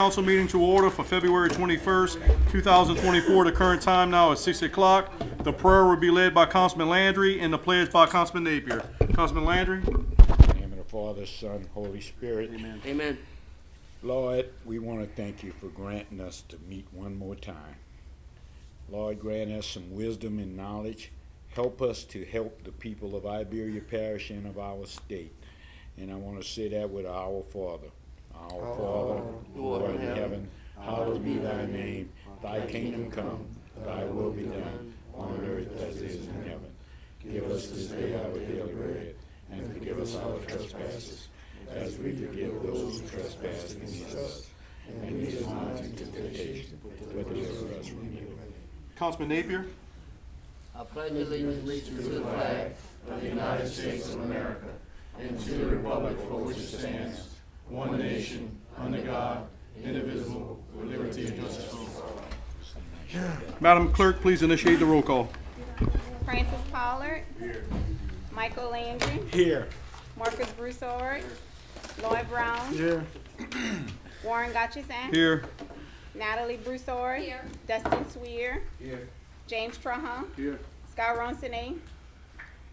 council meeting to order for February 21st, 2024. The current time now is 6 o'clock. The prayer will be led by Councilman Landry and the pledge by Councilman Napier. Councilman Landry. In the name of the Father, Son, Holy Spirit. Amen. Amen. Lord, we want to thank you for granting us to meet one more time. Lord, grant us some wisdom and knowledge. Help us to help the people of Iberia Parish and of our state. And I want to say that with our Father. Our Father, who art in heaven, hallowed be thy name. Thy kingdom come, thy will be done, on earth as it is in heaven. Give us this day our daily bread, and forgive us our trespasses, as we forgive those who trespass against us. And lead us not into temptation, but deliver us from evil. Councilman Napier. I pledge allegiance to the flag of the United States of America and to the republic for which it stands, one nation, under God, indivisible, with liberty and justice for all. Madam Clerk, please initiate the roll call. Francis Pollard. Here. Michael Landry. Here. Marcus Broussard. Lloyd Brown. Here. Warren Gotchison. Here. Natalie Broussard. Here. Dustin Sweer. Here. James Trahan. Here. Scott Ronson.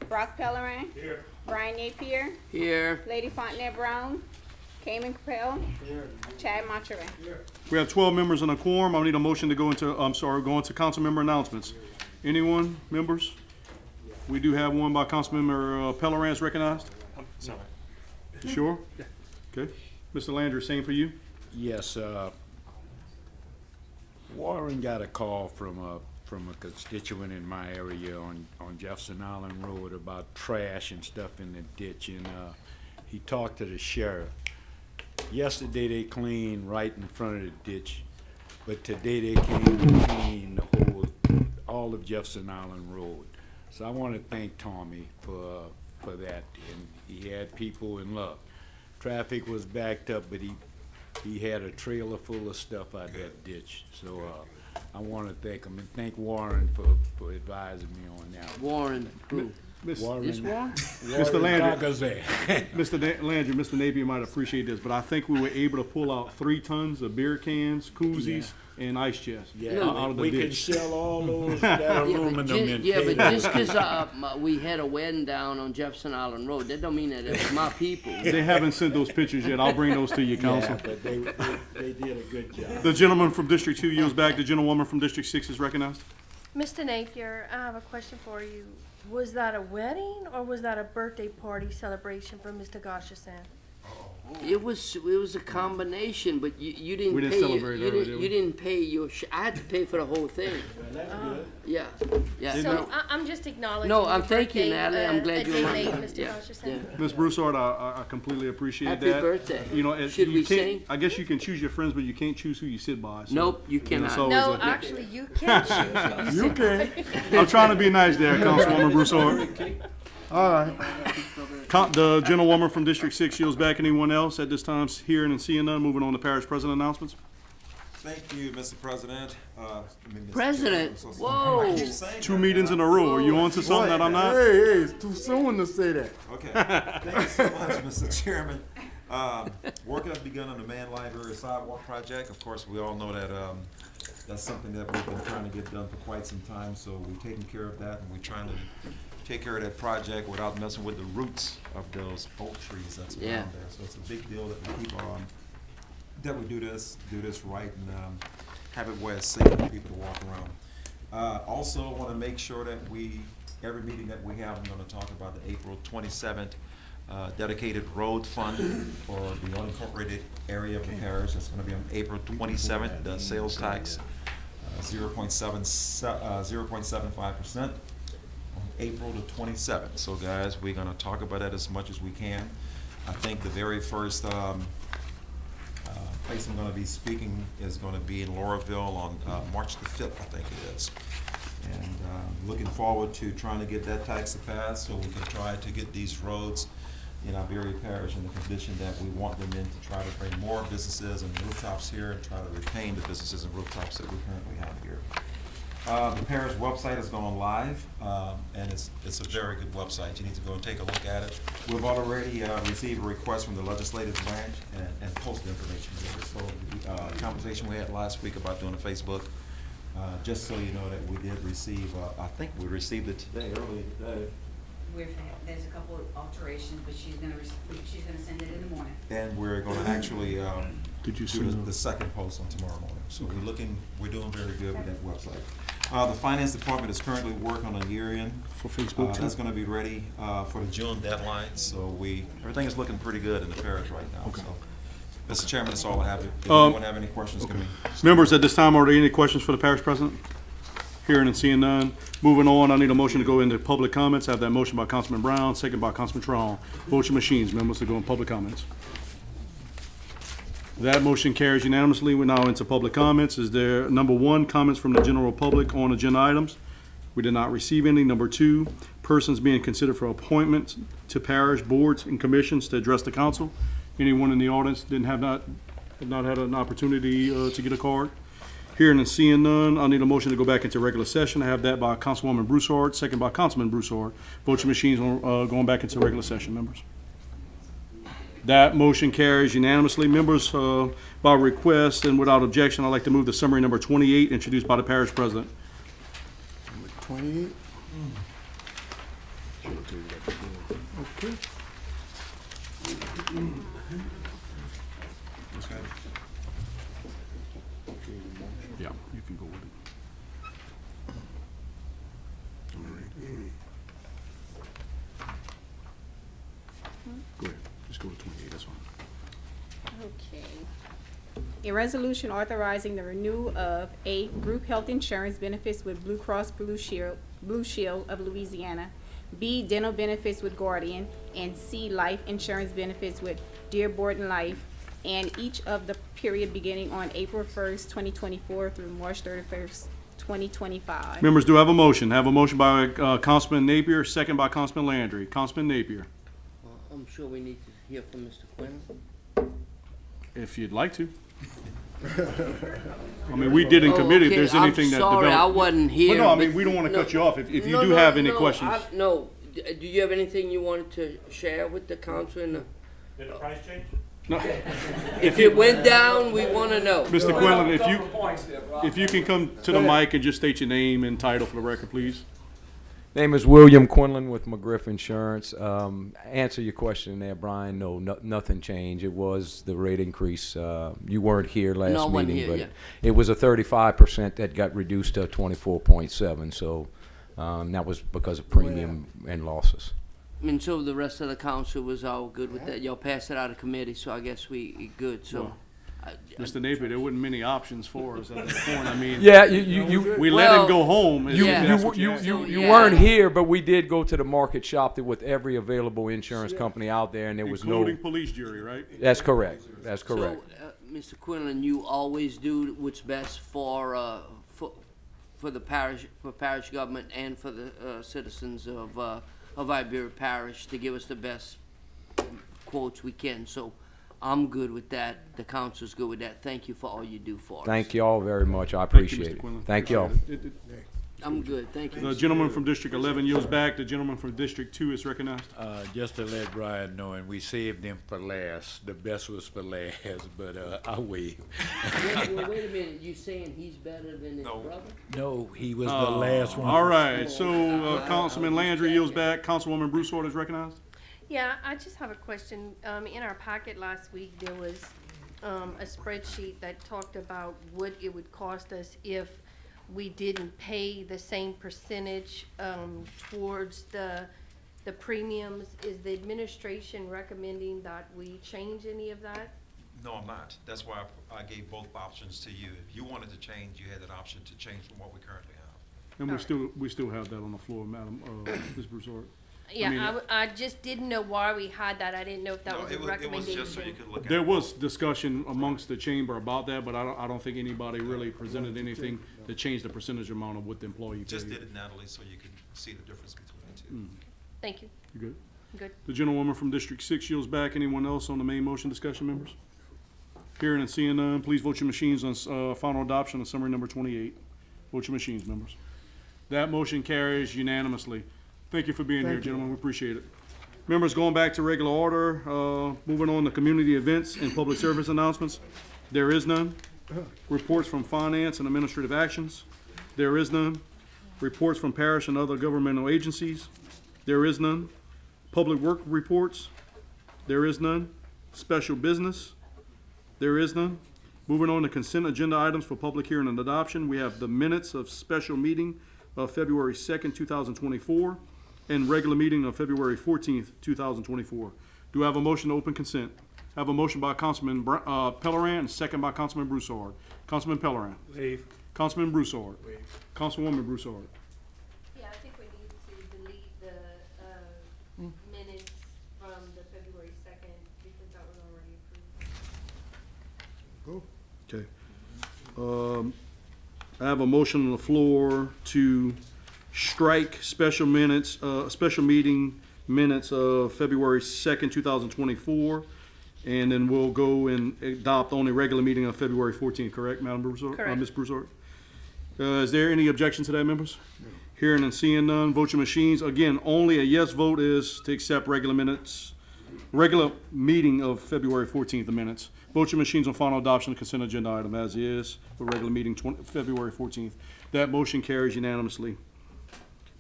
Brock Pellerin. Here. Brian Napier. here. Lady Fontenette Brown. Cayman Capel. Here. Chad Monterey. We have 12 members in a quorum. I need a motion to go into council member announcements. Anyone, members? We do have one by Councilmember Pellerin is recognized. Sorry. You sure? Yeah. Okay. Mr. Landry, same for you. Yes, Warren got a call from a constituent in my area on Jefferson Island Road about trash and stuff in the ditch, and he talked to the sheriff. Yesterday they cleaned right in front of the ditch, but today they came to clean all of Jefferson Island Road. So I want to thank Tommy for that, and he had people in luck. Traffic was backed up, but he had a trailer full of stuff out that ditch. So I want to thank him and thank Warren for advising me on that. Warren, who? Warren, This Warren? Mr. Landry. Landry. Mr. Landry, Mr. Napier might appreciate this, but I think we were able to pull out 3 tons of beer cans, koozies, and ice chests out of the we can ditch. sell all those that aluminum in But cases. just because we had a wedding down on Jefferson Island Road, that don't mean that it was my people. They haven't sent those pictures yet. I'll bring those to you, council. Yeah, but they did a good job. The gentleman from District 2 yields back. The gentlewoman from District 6 is recognized. Mr. Napier, I have a question for you. Was that a wedding or was that a birthday party celebration for Mr. Gosherson? It was a combination, but you didn't We didn't pay. celebrate You early, didn't, did you we? didn't pay your. I had to pay for the whole thing. Yeah, yeah. So I'm just acknowledging. No, your I'm thanking birthday, Natalie. I'm glad a you day remembered. late, Mr. Yeah, Gosherson. yeah. Ms. Broussard, I completely appreciate Happy that. birthday. You know, Should you we can't- sing? I guess you can choose your friends, but you can't choose who you sit by. So, Nope, you know, cannot. so- No, is it- actually, you can choose. You can. I'm trying to be nice there, Councilwoman Broussard. All right. The gentlewoman from District 6 yields back. Anyone else at this time hearing and seeing none? Moving on to parish president announcements. Thank you, Mr. President. Mr. President, Chair, I'm so whoa. sorry. I keep saying 2 that, meetings in man. a row. Are you on to something that I'm not? Hey, it's too soon to say that. Okay. Thank you so much, Mr. Chairman. Work has begun on the Man Library Sidewalk Project. Of course, we all know that that's something that we've been trying to get done for quite some time, so we're taking care of that, and we're trying to take care of that project without messing with the roots of those oak trees that's Yeah. around there. So it's a big deal that we keep on, that we do this right, and have it where it's safe for people to walk around. Also, want to make sure that every meeting that we have, I'm going to talk about the April 27th dedicated road fund for the unincorporated area of the parish. That's going to be on April 27th. The sales tax 0.75% on April the 27th. So guys, we're going to talk about that as much as we can. I think the very first place I'm going to be speaking is going to be in Lauraville on March the 5th, I think it is. And looking forward to trying to get that tax passed so we can try to get these roads in Iberia Parish in the condition that we want them in, to try to bring more businesses and rooftops here and try to retain the businesses and rooftops that we currently have here. The parish website has gone live, and it's a very good website. You need to go and take a look at it. We've already received a request from the legislative branch and posted information there. So the conversation we had last week about doing a Facebook, just so you know that we did receive, I think we received it today, early today. There's a couple of alterations, but she's gonna send it in the morning. And we're gonna actually, Did you do send the second post on tomorrow morning. So we're doing very good with that website. The finance department is currently working on a year-end. For Facebook too? That's gonna be ready, for the June deadline, so everything is looking pretty good in the parish right now, so. Mr. Chairman, that's all I have. If anyone have any questions, can we? Members, at this time, are there any questions for the parish president? Hearing and seeing none. Moving on, I need a motion to go into public comments. I have that motion by Councilman Brown, second by Councilman Trahan. Vote your machines, members, to go in public comments. That motion carries unanimously. We're now into public comments. Is there, number one, comments from the general public on agenda items? We did not receive any. Number two, persons being considered for appointments to parish boards and commissions to address the council. Anyone in the audience have not had an opportunity to get a card? Hearing and seeing none, I need a motion to go back into regular session. I have that by Councilwoman Broussard, second by Councilman Broussard. Vote your machines on going back into regular session, members. That motion carries unanimously. Members, by request and without objection, I'd like to move the summary number 28, introduced by the parish president. 28? Okay. Yeah, you can go with it. Go ahead, just go to 28, that's fine. Okay. A resolution authorizing the renewal of A, group health insurance benefits with Blue Cross Blue Shield of Louisiana, B, dental benefits with Guardian, and C, life insurance benefits with Dearborn Life, and each of the period beginning on April 1st, 2024 through March 31st, 2025. Members, do I have a motion? I have a motion by Councilman Napier, second by Councilman Landry. Councilman Napier, I'm sure we need to hear from Mr. Quinn. if you'd like to. I mean, we did in committee, if there's anything that I'm sorry, I developed. wasn't here. Well, no, I mean, but- we don't want to no, cut you off. If you no, do no, have any no, questions. No, do you have anything you wanted to share with the council? Did the price change? No. If it went down, we want to know. Mr. Quinlan, Couple points there, Rob. if you can come to the mic and just state your name and title for the record, please. Name is William Quinlan with McGriff Insurance. Answer your question there, Brian. No, nothing changed. It was the rate increase. You weren't here last No, I wasn't meeting, here, but yeah. it was a 35% that got reduced to 24.7. So that was because of premium and losses. I mean, so the rest of the council was all good with that. Y'all passed it out of committee, so I guess we good. So, Well, Mr. Napier, there wasn't many options for us at that point. I mean, Yeah, you we let him Well, go home. You, Yeah. That's what asked. you Yeah. weren't here, but we did go to the market, shopped it with every available insurance company out there, and there was no. Including police jury, right? That's correct. That's correct. So, Mr. Quinlan, you always do what's best for the parish, for parish government, and for the citizens of Iberia Parish to give us the best quotes we can. So, I'm good with that. The council's good with that. Thank you for all you do for us. Thank you all very much. I Thank you, appreciate Mr. it. Quinlan. Thank you all. Appreciate it. I'm good. Thank you. The gentleman from District 11 yields back. The gentleman from District 2 is recognized. Just to let Brian know, and we saved him for last. The best was for last, but I'll wait. Wait a minute. You saying he's better than his brother? No, he was the last one. All right, so Councilman Landry yields back. Councilwoman Broussard is recognized. Yeah, I just have a question. In our packet last week, there was a spreadsheet that talked about what it would cost us if we didn't pay the same percentage towards the premiums. Is the administration recommending that we change any of that? No, I'm not. That's why I gave both options to you. If you wanted to change, you had that option to change from what we currently have. And we still have that on the floor, Madam, Ms. Broussard. Yeah, mean, I just didn't know why we had that. I didn't know if that was a It was recommendation. just so you could look at There it. was discussion amongst the chamber about that, but I don't think anybody really presented anything that changed the percentage amount of what the employee paid. Just did it, Natalie, so you could see the difference between the two. Thank you. You good? Good. The gentlewoman from District 6 yields back. Anyone else on the main motion discussion, members? Hearing and seeing none, please vote your machines on final adoption of summary number 28. Vote your machines, members. That motion carries unanimously. Thank you for being here, Thank you. gentlemen. We appreciate it. Members, going back to regular order, moving on to community events and public service announcements. There is none. Reports from finance and administrative actions. There is none. Reports from parish and other governmental agencies. There is none. Public work reports. There is none. Special business. There is none. Moving on to consent agenda items for public hearing and adoption, we have the minutes of special meeting of February 2nd, 2024, and regular meeting of February 14th, 2024. Do I have a motion to open consent? I have a motion by Councilman Pellerin and second by Councilman Broussard. Councilman Pellerin. Waive. Councilman Broussard. Councilwoman Broussard. Yeah, I think we need to delete the, minutes from the February 2nd, because that was already approved. Go. Okay. I have a motion on the floor to strike special minutes, special meeting minutes of February 2nd, 2024. And then we'll go and adopt only regular meeting of February 14th, correct, Madam Broussard? Correct. Ms. Broussard? Is there any objection to that, members? Hearing and seeing none, vote your machines. Again, only a yes vote is to accept regular minutes, regular meeting of February 14th, the minutes. Vote your machines on final adoption of consent agenda item as is for regular meeting February 14th. That motion carries unanimously.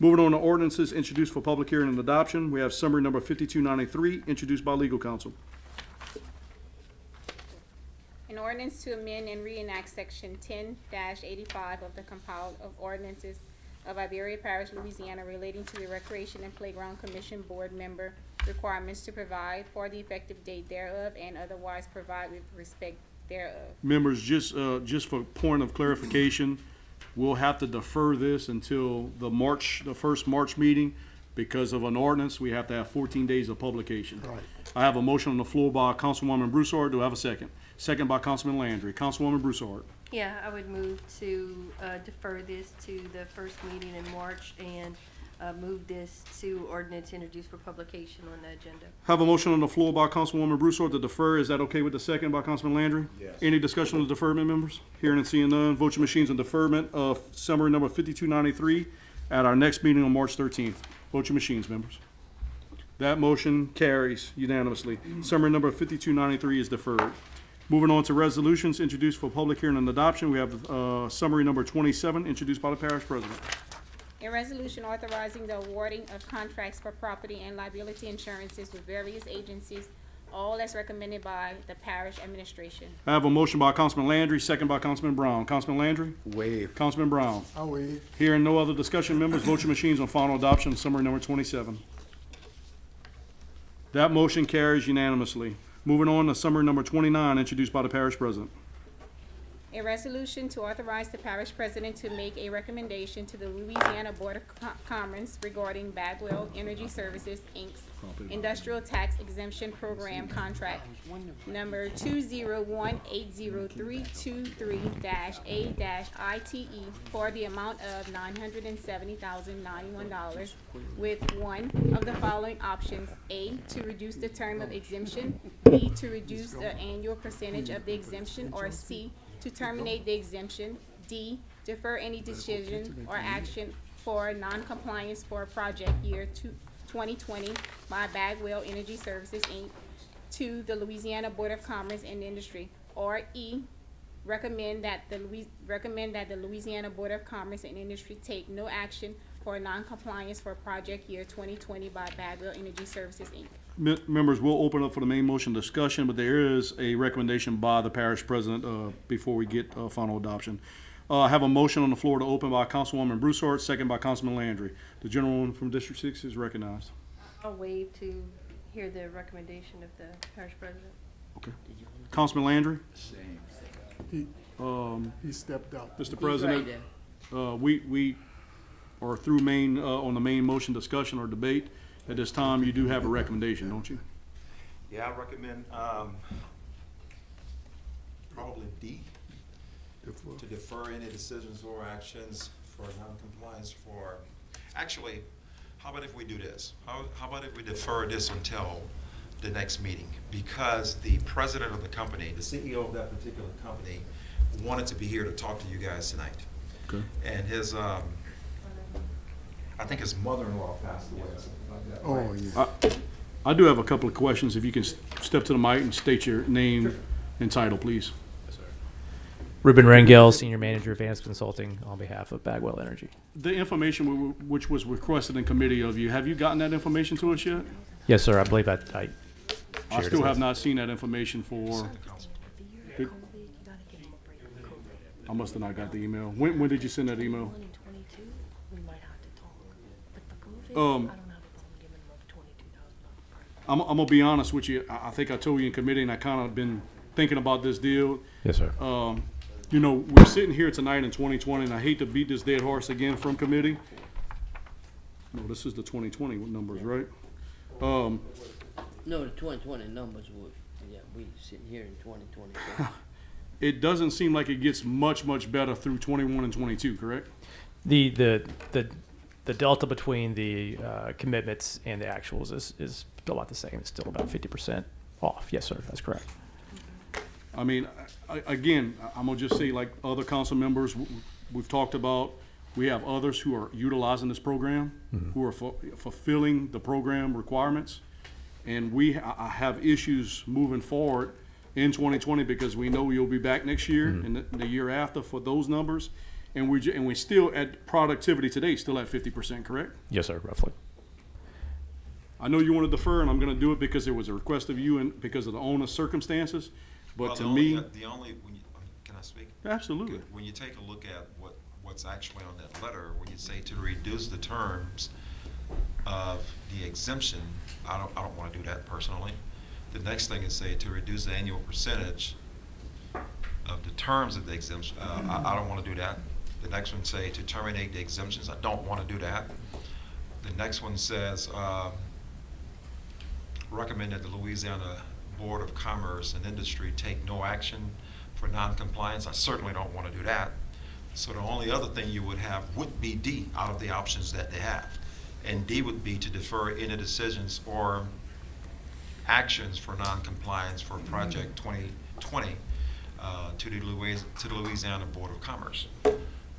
Moving on to ordinances introduced for public hearing and adoption, we have summary number 5293, introduced by legal counsel. An ordinance to amend and reenact section 10-85 of the compiled of ordinances of Iberia Parish, Louisiana relating to the Recreation and Playground Commission Board member requirements to provide for the effective date thereof and otherwise provide with respect thereof. Members, just for point of clarification, we'll have to defer this until the first March meeting. Because of an ordinance, we have to have 14 days of publication. Right. I have a motion on the floor by Councilwoman Broussard. Do I have a second? Second by Councilman Landry. Councilwoman Broussard. Yeah, I would move to defer this to the first meeting in March and move this to ordinance introduced for publication on the agenda. Have a motion on the floor by Councilwoman Broussard to defer. Is that okay with the second by Councilman Landry? Yes. Any discussion on the deferment, members? Hearing and seeing none, vote your machines on deferment of summary number 5293 at our next meeting on March 13th. Vote your machines, members. That motion carries unanimously. Summary number 5293 is deferred. Moving on to resolutions introduced for public hearing and adoption, we have summary number 27, introduced by the parish president. A resolution authorizing the awarding of contracts for property and liability insurances with various agencies, all as recommended by the parish administration. I have a motion by Councilman Landry, second by Councilman Brown. Councilman Landry? Waive. Councilman Brown? I'll waive. Hearing no other discussion, members, vote your machines on final adoption of summary number 27. That motion carries unanimously. Moving on to summary number 29, introduced by the parish president. A resolution to authorize the parish president to make a recommendation to the Louisiana Board of Commerce regarding Bagwell Energy Services, Inc.'s Industrial Tax Exemption Program Contract number 201803223-A-ITE for the amount of $970,091 with one of the following options: A, to reduce the term of exemption, B, to reduce the annual percentage of the exemption, or C, to terminate the exemption, D, defer any decision or action for non-compliance for project year 2020 by Bagwell Energy Services, Inc. to the Louisiana Board of Commerce and Industry, or E, recommend that the Louisiana Board of Commerce and Industry take no action for non-compliance for project year 2020 by Bagwell Energy Services, Inc. Members, we'll open up for the main motion discussion, but there is a recommendation by the parish president before we get final adoption. I have a motion on the floor to open by Councilwoman Broussard, second by Councilman Landry. The gentleman from District 6 is recognized. I'll waive to hear the recommendation of the parish president. Okay. Councilman Landry? He stepped out. Mr. He's President, right there. we are through on the main motion discussion or debate. At this time, you do have a recommendation, don't you? Yeah, I recommend, probably D, Defer. to defer any decisions or actions for non-compliance for, actually, how about if we do this? How about if we defer this until the next meeting? Because the president of the company, the CEO of that particular company, wanted to be here to talk to you guys tonight. Okay. And his, I think his mother-in-law passed away or something like that. Oh, yeah. I do have a couple of questions. If you can step to the mic and state your name and title, please. Ruben Rangel, Senior Manager, Advanced Consulting, on behalf of Bagwell Energy. The information which was requested in committee of you, have you gotten that information to us yet? Yes, sir. I believe I I shared still it. have not seen that information for, I must have not got the email. When did you send that email? I'm gonna be honest with you. I think I told you in committee, and I kind of been thinking about this deal. Yes, sir. You know, we're sitting here tonight in 2020, and I hate to beat this dead horse again from committee. No, this is the 2020 numbers, right? No, the 2020 numbers would, yeah, we sitting here in 2020. It doesn't seem like it gets much better through 21 and 22, correct? The delta between the commitments and the actuals is still about the same. It's still about 50% off. Yes, sir. That's correct. I mean, again, I'm gonna just say, like other council members, we've talked about, we have others who are utilizing this program, who are fulfilling the program requirements. And I have issues moving forward in 2020 because we know you'll be back next year and the year after for those numbers. And we're still at productivity today, still at 50%, correct? Yes, sir. Roughly. I know you want to defer, and I'm gonna do it because there was a request of you and because of the owner's circumstances. But Well, to the me, only- the only, when you, can I speak? absolutely. Good. When you take a look at what's actually on that letter, when you say to reduce the terms of the exemption, I don't wanna do that personally. The next thing is say to reduce the annual percentage of the terms of the exemption, I don't wanna do that. The next one say to terminate the exemptions, I don't wanna do that. The next one says, recommend that the Louisiana Board of Commerce and Industry take no action for non-compliance. I certainly don't want to do that. So the only other thing you would have would be D out of the options that they have. And D would be to defer any decisions or actions for non-compliance for Project 2020 to the Louisiana Board of Commerce. I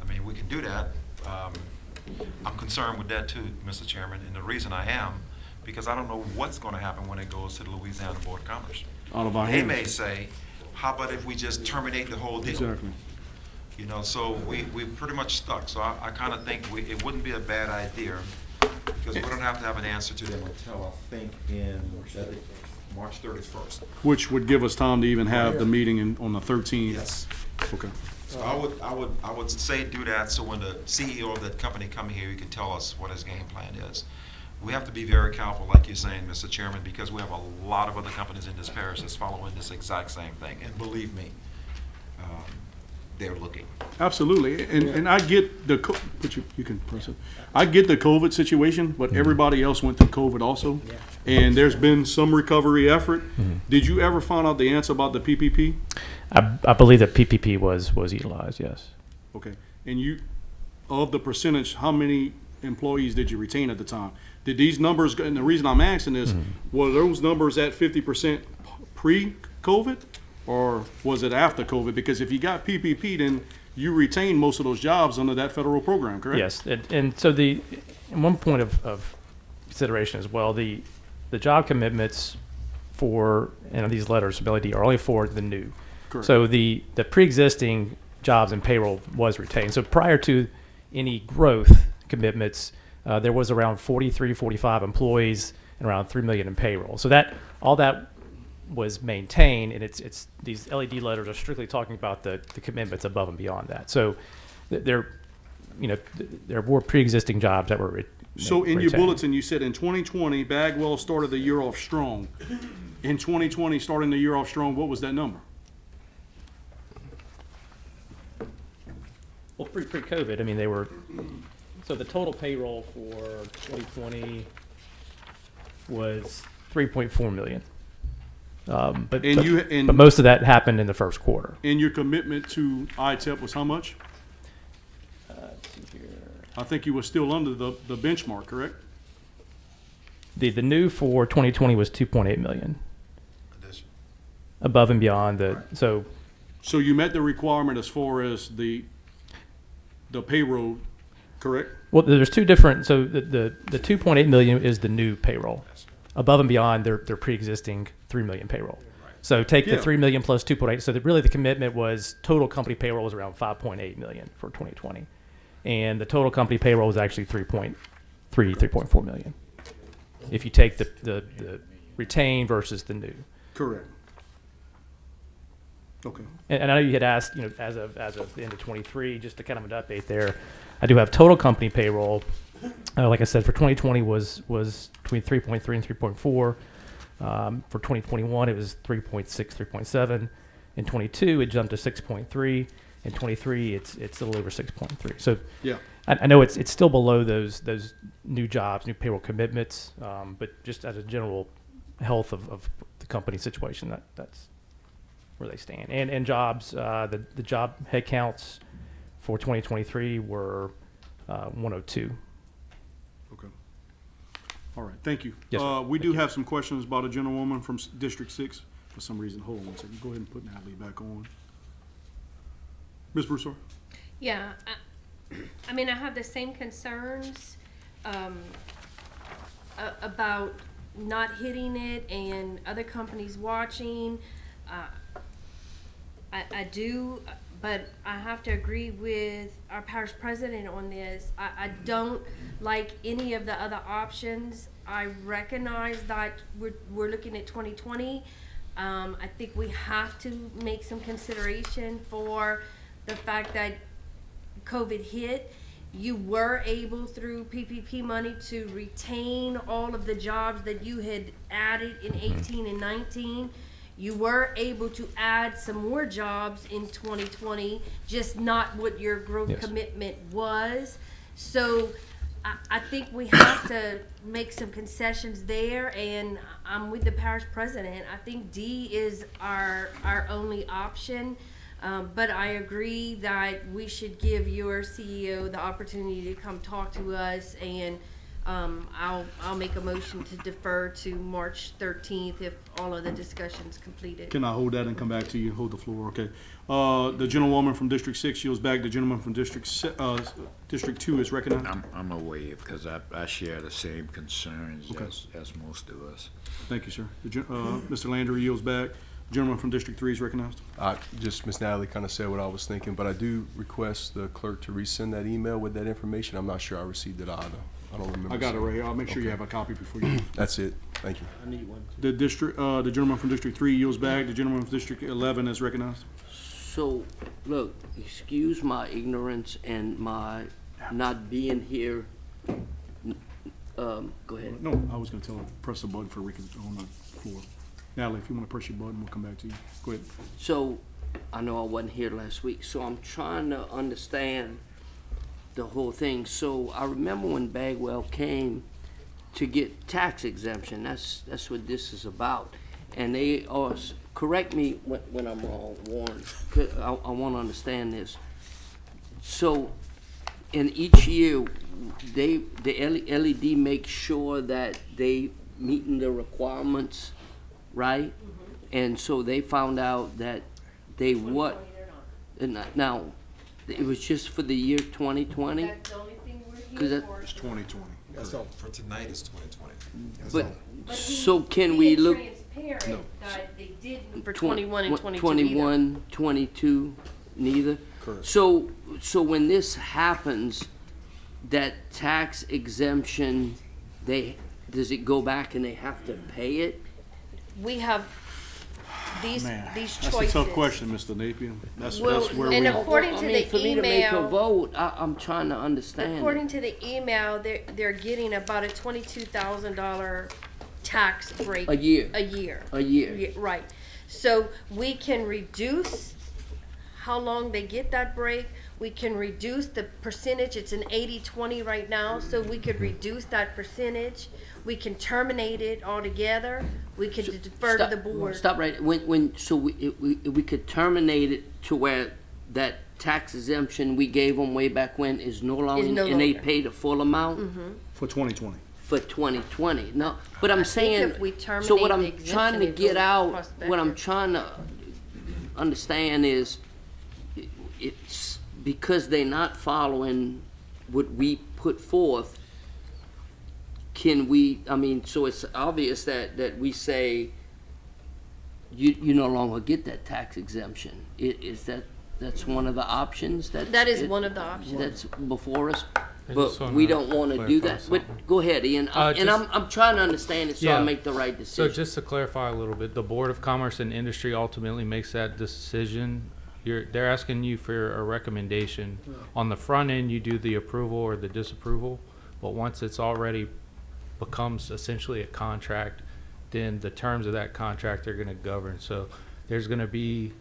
mean, we can do that. I'm concerned with that too, Mr. Chairman, and the reason I am, because I don't know what's going to happen when it goes to the Louisiana Board of Commerce. Out of our They hands. may say, how about if we just terminate the whole deal? Exactly. You know, so we're pretty much stuck. So I kind of think it wouldn't be a bad idea, because we don't have to have an answer to them until, I think, in March 31st. Which would give us time to even have the meeting on the 13th. Yes. Okay. So I would say do that, so when the CEO of that company come here, he can tell us what his game plan is. We have to be very careful, like you're saying, Mr. Chairman, because we have a lot of other companies in this parish that's following this exact same thing. And believe me, they're looking. Absolutely, and I get the, but you can press it. I get the COVID situation, but everybody else went through COVID also. And there's been some recovery effort. Did you ever find out the answer about the PPP? I believe that PPP was utilized. Yes. Okay, and you, of the percentage, how many employees did you retain at the time? Did these numbers, and the reason I'm asking is, were those numbers at 50% pre-COVID? Or was it after COVID? Because if you got PPP, then you retain most of those jobs under that federal program, correct? Yes, and so and one point of consideration as well, the job commitments for, and these letters of LAD are only for the new. Correct. So the pre-existing jobs and payroll was retained. So prior to any growth commitments, there was around 43, 45 employees and around 3 million in payroll. So that all that was maintained, and it's these LED letters are strictly talking about the commitments above and beyond that. So there were pre-existing jobs that were So in your retained. bulletin, you said in 2020, Bagwell started the year off strong. In 2020, starting the year off strong, what was that number? Well, pre-COVID, I mean, they were, so the total payroll for 2020 was 3.4 million. But most of that happened in the first quarter. And your commitment to ITEP was how much? Let's see here. I think you were still under the benchmark, correct? The new for 2020 was 2.8 million. Addition. Above and beyond the, so So you met the requirement as far as the the payroll, correct? Well, there's two different. So the 2.8 million is the new payroll, above and beyond their pre-existing 3 million payroll. So take the Yeah. 3 million plus 2.8. So really the commitment was total company payroll was around 5.8 million for 2020, and the total company payroll was actually 3.4 million. If you take the retained versus the new. Correct. Okay. And I know you had asked, as of the end of 23, just to kind of an update there. I do have total company payroll. Like I said, for 2020 was between 3.3 and 3.4. For 2021, it was 3.6, 3.7. In 22, it jumped to 6.3. In 23, it's a little over 6.3. So Yeah. I know it's still below those new jobs, new payroll commitments, but just as a general health of the company situation, that's where they stand. And jobs, the job headcounts for 2023 were 102. Okay. All right, thank you. Yes, sir. We do have some questions about a gentlewoman from District 6 for some reason. Hold on one second. Go ahead and put Natalie back on. Ms. Broussard? Yeah, I mean, I have the same concerns about not hitting it and other companies watching. I do, but I have to agree with our parish president on this. I don't like any of the other options. I recognize that we're looking at 2020. I think we have to make some consideration for the fact that COVID hit. You were able through PPP money to retain all of the jobs that you had added in 18 and 19. You were able to add some more jobs in 2020, just not what your growth Yes. commitment was. So I think we have to make some concessions there, and I'm with the parish president. I think D is our only option. But I agree that we should give your CEO the opportunity to come talk to us, and I'll make a motion to defer to March 13th if all of the discussion's completed. Can I hold that and come back to you? Hold the floor, okay. The gentlewoman from District 6 yields back. The gentleman from District 2 is recognized. I'm away because I share the same concerns Okay. as most of us. Thank you, sir. Mr. Landry yields back. Gentleman from District 3 is recognized. Just Ms. Natalie kind of said what I was thinking, but I do request the clerk to resend that email with that information. I'm not sure I received it either. I don't remember. I got it seeing right here. I'll make sure you Okay. have a copy before you. That's it. Thank you. The gentleman from District 3 yields back. The gentleman from District 11 is recognized. So, look, excuse my ignorance and my not being here. Go ahead. No, I was gonna tell her, press the button for Rick on the floor. Natalie, if you wanna press your button, we'll come back to you. Go ahead. So, I know I wasn't here last week, so I'm trying to understand the whole thing. So, I remember when Bagwell came to get tax exemption, that's what this is about. And they are, correct me when I'm wrong, Warren, 'cause I wanna understand this. So, in each year, the LED makes sure that they meeting the requirements, right? And so they found out that they what? And now, it was just for the year 2020? That's the only thing we're 'Cause here that- for. It's 2020. That's all for tonight is 2020. That's But, all. But so he can we is look? transparent that they didn't for Twen- 21 and 22 21, 22, neither? Correct. So when this happens, that tax exemption, does it go back and they have to pay it? We have these Man, choices. that's a tough question, Mr. Napier. That's Well, where and we. according I to mean, the for me to make a email- vote, I'm trying to understand. According to the email, they're getting about a $22,000 tax break. A year. A year. A year. Yeah, right. So we can reduce how long they get that break. We can reduce the percentage. It's an 80-20 right now, so we could reduce that percentage. We can terminate it altogether. We could defer to Stop- the board. Stop right, so we could terminate it to where that tax exemption we gave them way back when is no longer, no and they longer. pay the full amount For 2020. for 2020. No, but I'm saying, if we so what terminate I'm the trying to exemption, it get goes out, what I'm prospective. trying to understand is, it's because they're not following what we put forth, can we, I mean, so it's obvious that we say, you no longer get that tax exemption. That's one of the options that? That is one of the options. That's before us, I but just wanna we don't wanna do clarify that. But something. go ahead, Ian, and just- I'm trying to understand it so I Yeah. make the right So decision. just to clarify a little bit, the Board of Commerce and Industry ultimately makes that decision. They're asking you for a recommendation. On the front end, you do the approval or the disapproval, but once it's already becomes essentially a contract, then the terms of that contract are gonna govern. So there's gonna be,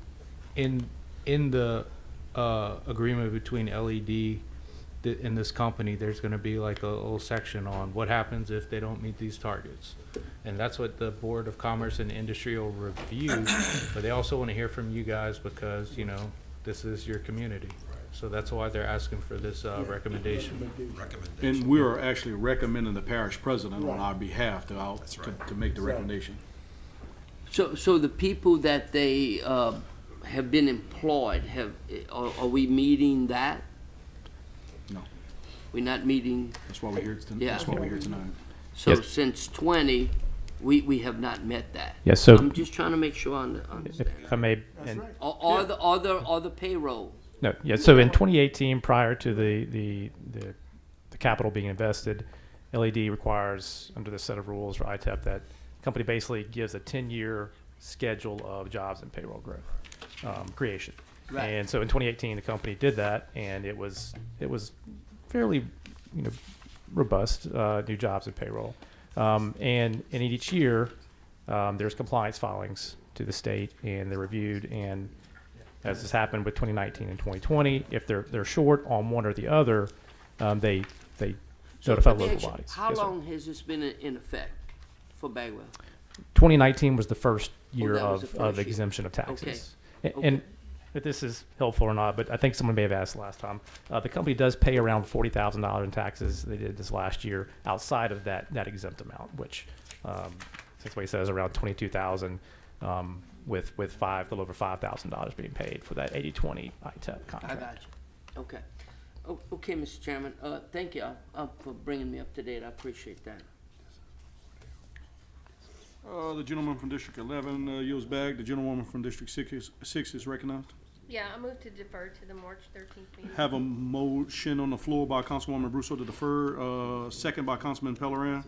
in the agreement between LED and this company, there's gonna be like a little section on what happens if they don't meet these targets. And that's what the Board of Commerce and Industry will review, but they also wanna hear from you guys because, you know, this is your community. So that's why they're asking for this recommendation. And we are actually recommending the parish president on our behalf to make the recommendation. So the people that they, have been employed, are we meeting that? No, We're not meeting, that's why we're here tonight. Yeah. That's why we're here tonight. so Yes. since 20, we have not met that. Yes, so I'm just trying to make sure I if understand. I may, and Or the payroll. no, yeah, so in 2018, prior to the capital being invested, LED requires, under the set of rules for ITEP, that company basically gives a 10-year schedule of jobs and payroll growth, creation. Right. And so in 2018, the company did that, and it was fairly, robust, new jobs and payroll. And in each year, there's compliance filings to the state, and they're reviewed. And as has happened with 2019 and 2020, if they're short on one or the other, they So notify let me local ask you, bodies. how Yes, sir. long has this been in effect for Bagwell? 2019 was the first year that was the of first year. exemption of taxes. Okay. And if this is helpful or not, but I think someone may have asked last time, the company does pay around $40,000 in taxes. They did this last year outside of that exempt amount, which, since what he says, around $22,000, with a little over $5,000 being paid for that 80/20 ITEP I contract. got you. Okay. Okay, Mr. Chairman, thank you for bringing me up to date. I appreciate that. The gentleman from District 11 yields back. The gentlewoman from District 6 is recognized. Yeah, I moved to defer to the March 13th meeting. Have a motion on the floor by Councilwoman Broussard to defer, second by Councilman Pellerin.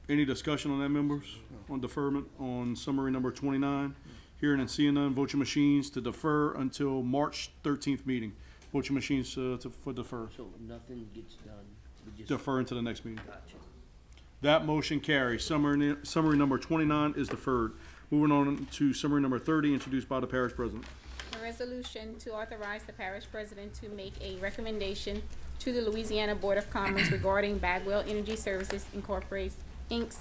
Any discussion on that, members? On deferment on summary number 29? Hearing and seeing none, vote your machines to defer until March 13th meeting. Vote your machines for defer. So nothing gets done. We just Defer into the next meeting. Gotcha. That motion carries. Summary number 29 is deferred. Moving on to summary number 30, introduced by the parish president. A resolution to authorize the parish president to make a recommendation to the Louisiana Board of Commerce regarding Bagwell Energy Services Incorporated, Inc.'s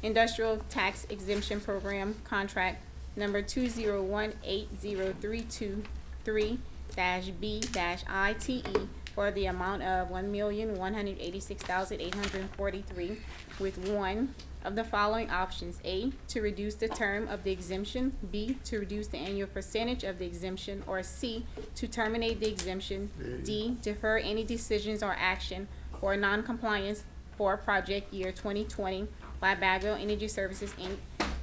Industrial Tax Exemption Program Contract Number 2018032-3-B-ITE for the amount of $1,186,843 with one of the following options: A, to reduce the term of the exemption; B, to reduce the annual percentage of the exemption; or C, to terminate the exemption; D, defer any decisions or action or non-compliance for project year 2020 by Bagwell Energy Services, Inc.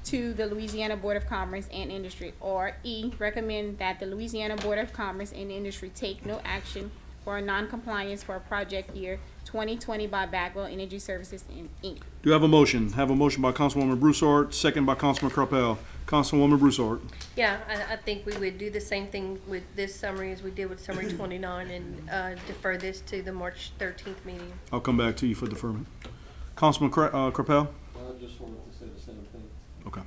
to the Louisiana Board of Commerce and Industry; or E, recommend that the Louisiana Board of Commerce and Industry take no action for non-compliance for project year 2020 by Bagwell Energy Services, Inc. Do you have a motion? Have a motion by Councilwoman Broussard, second by Councilman Crapell. Councilwoman Broussard. Yeah, I think we would do the same thing with this summary as we did with summary 29 and defer this to the March 13th meeting. I'll come back to you for deferment. Councilman Crapell? I just wanted to say the same thing. Okay.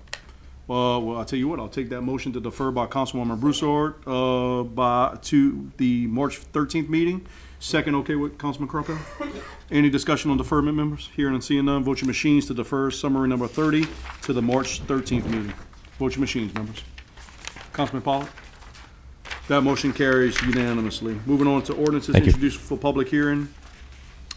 Well, I'll tell you what, I'll take that motion to defer by Councilwoman Broussard, to the March 13th meeting. Second, okay with Councilman Crapell? Any discussion on deferment, members? Hearing and seeing none, vote your machines to defer summary number 30 to the March 13th meeting. Vote your machines, members. Councilman Pollard? That motion carries unanimously. Moving on to ordinances Thank you. introduced for public hearing.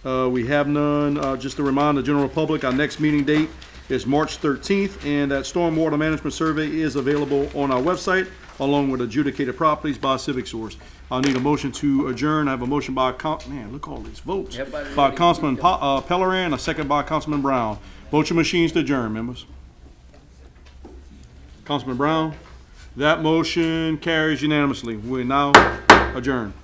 We have none. Just to remind the general public, our next meeting date is March 13th, and that stormwater management survey is available on our website, along with adjudicated properties by Civic Source. I'll need a motion to adjourn. I have a motion by, man, look all these votes. Everybody By ready? Councilman Pellerin, a second by Councilman Brown. Vote your machines to adjourn, members. Councilman Brown, that motion carries unanimously. We now adjourn.